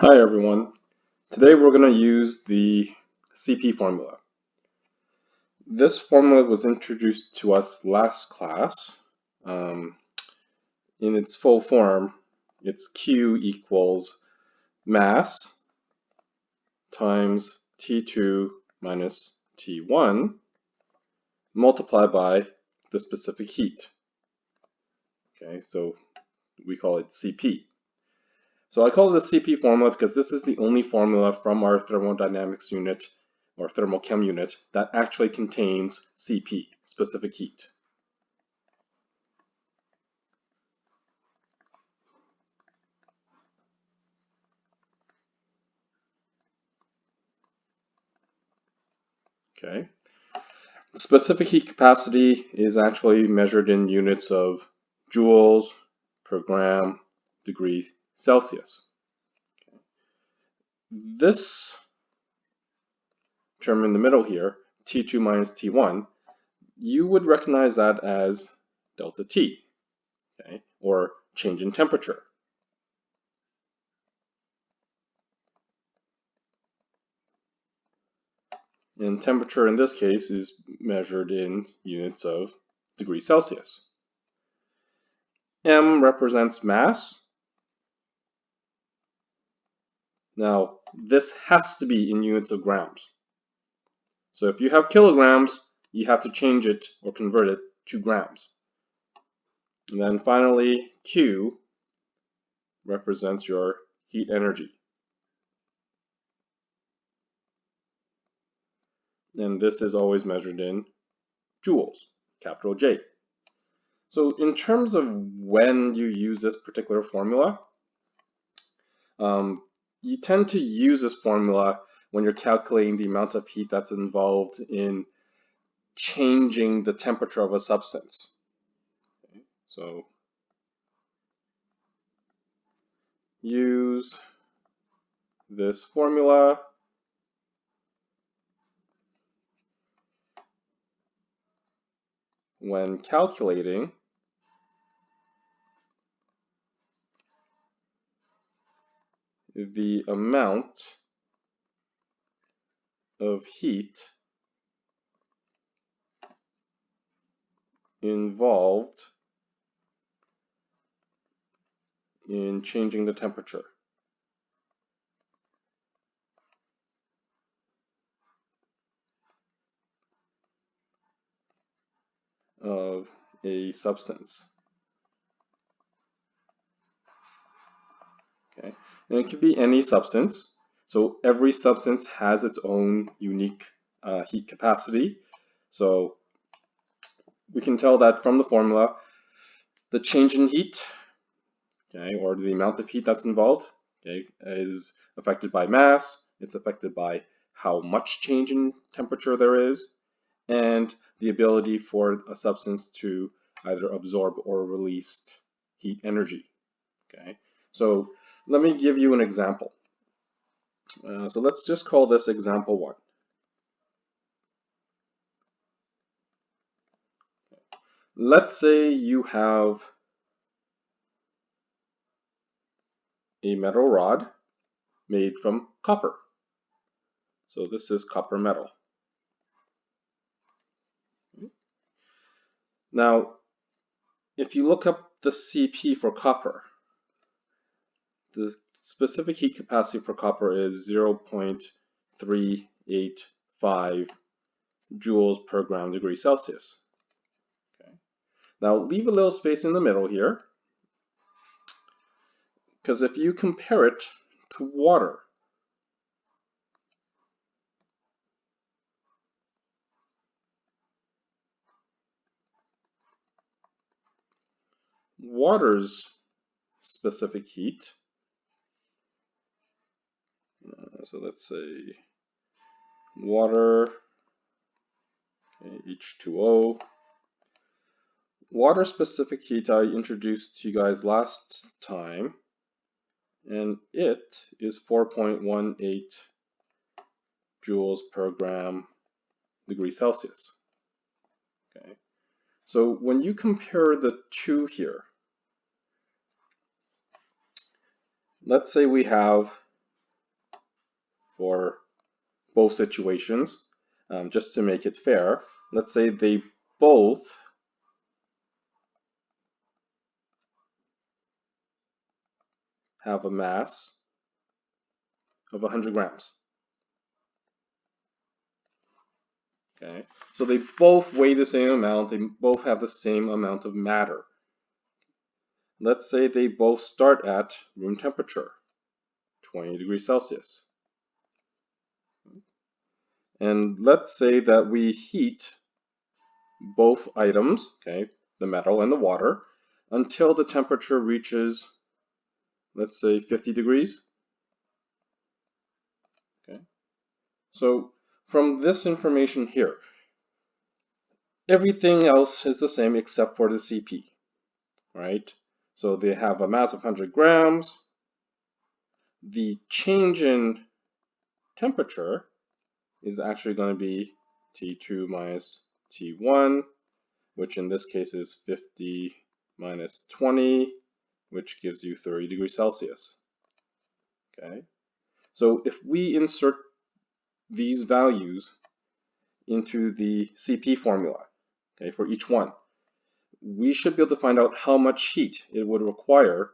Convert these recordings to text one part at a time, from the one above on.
Hi everyone. Today we're going to use the CP formula. This formula was introduced to us last class. In its full form, it's Q equals mass times T2 minus T1 multiplied by the specific heat. Okay, so we call it CP. So I call it the CP formula because this is the only formula from our thermodynamics unit or thermochem unit that actually contains CP, specific heat. Okay. Specific heat capacity is actually measured in units of joules per gram degree Celsius. Okay. This term in the middle here, T2 minus T1, you would recognize that as delta T, okay, or change in temperature. And temperature in this case is measured in units of degrees Celsius. M represents mass. Now, this has to be in units of grams. So if you have kilograms, you have to change it or convert it to grams. And then finally, Q represents your heat energy. And this is always measured in joules, capital J. So in terms of when you use this particular formula, you tend to use this formula when you're calculating the amount of heat that's involved in changing the temperature of a substance. Okay, so use this formula when calculating the amount of heat involved in changing the temperature of a substance. Okay, and it could be any substance. So every substance has its own unique heat capacity. So we can tell that from the formula, the change in heat, okay, or the amount of heat that's involved, okay, is affected by mass. It's affected by how much change in temperature there is, and the ability for a substance to either absorb or release heat energy. Okay, so let me give you an example. So let's just call this example 1. Let's say you have a metal rod made from copper. So this is copper metal. Now, if you look up the CP for copper, the specific heat capacity for copper is 0.385 joules per gram degree Celsius. Okay. Now leave a little space in the middle here, because if you compare it to water, water's specific heat, so let's say water, okay, H2O. Water specific heat I introduced to you guys last time, and it is 4.18 joules per gram degree Celsius. Okay, so when you compare the two here, let's say we have for both situations, just to make it fair. Let's say they both have a mass of 100 grams. Okay, so they both weigh the same amount, they both have the same amount of matter. Let's say they both start at room temperature, 20 degrees Celsius. And let's say that we heat both items, okay, the metal and the water, until the temperature reaches, let's say, 50 degrees. Okay, so from this information here, everything else is the same except for the CP, right? So they have a mass of 100 grams. The change in temperature is actually going to be T2 minus T1, which in this case is 50 minus 20, which gives you 30 degrees Celsius. Okay, so if we insert these values into the CP formula, okay, for each one, we should be able to find out how much heat it would require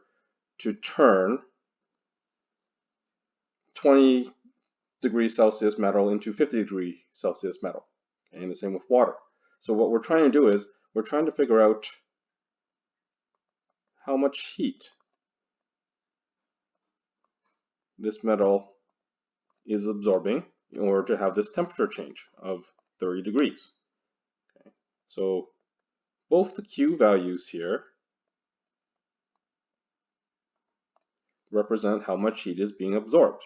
to turn 20 degrees Celsius metal into 50 degrees Celsius metal, okay, and the same with water. So what we're trying to do is we're trying to figure out how much heat this metal is absorbing in order to have this temperature change of 30 degrees. Okay. So both the Q values here represent how much heat is being absorbed.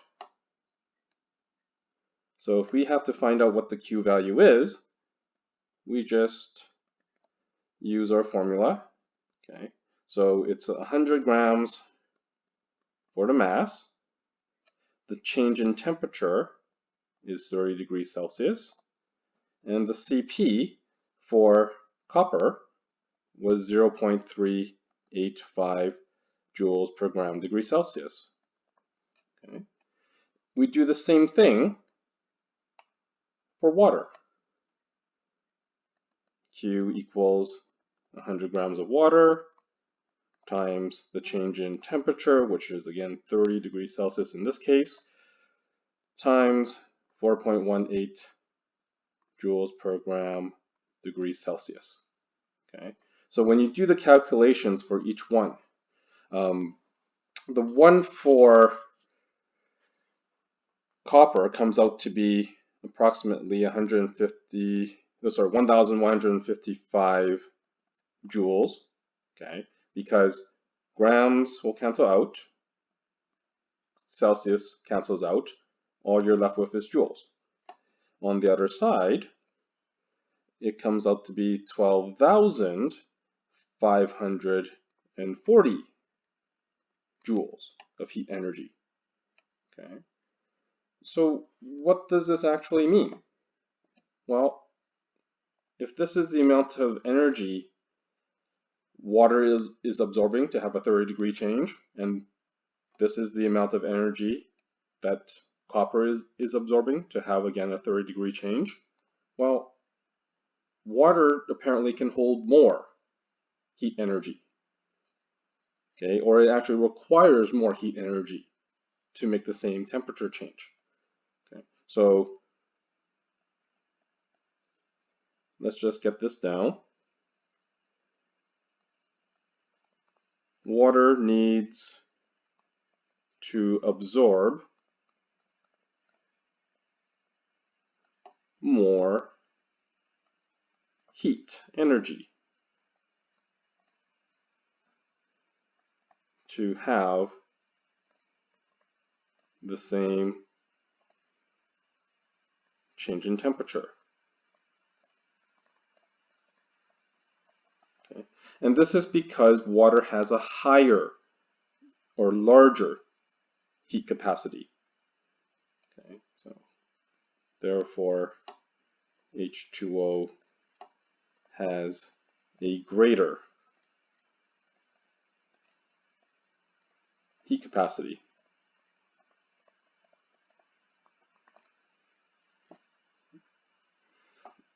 So if we have to find out what the Q value is, we just use our formula. Okay. So it's 100 grams for the mass. The change in temperature is 30 degrees Celsius. And the CP for copper was 0.385 joules per gram degree Celsius. Okay. We do the same thing for water. Q equals 100 grams of water times the change in temperature, which is again 30 degrees Celsius in this case, times 4.18 joules per gram degrees Celsius. Okay, so when you do the calculations for each one, the one for copper comes out to be approximately 1,155 joules, okay, because grams will cancel out, Celsius cancels out, all you're left with is joules. On the other side, it comes out to be 12,540 joules of heat energy. Okay, so what does this actually mean? Well, if this is the amount of energy water is absorbing to have a 30-degree change, and this is the amount of energy that copper is absorbing to have, again, a 30-degree change, well, water apparently can hold more heat energy, okay, or it actually requires more heat energy to make the same temperature change. Okay, so let's just get this down. Water needs to absorb more heat energy to have the same change in temperature. Okay. And this is because water has a higher or larger heat capacity. Okay, so therefore H2O has a greater heat capacity.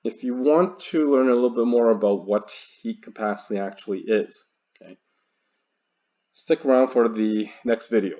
if you want to learn a little bit more about what heat capacity actually is, okay, stick around for the next video.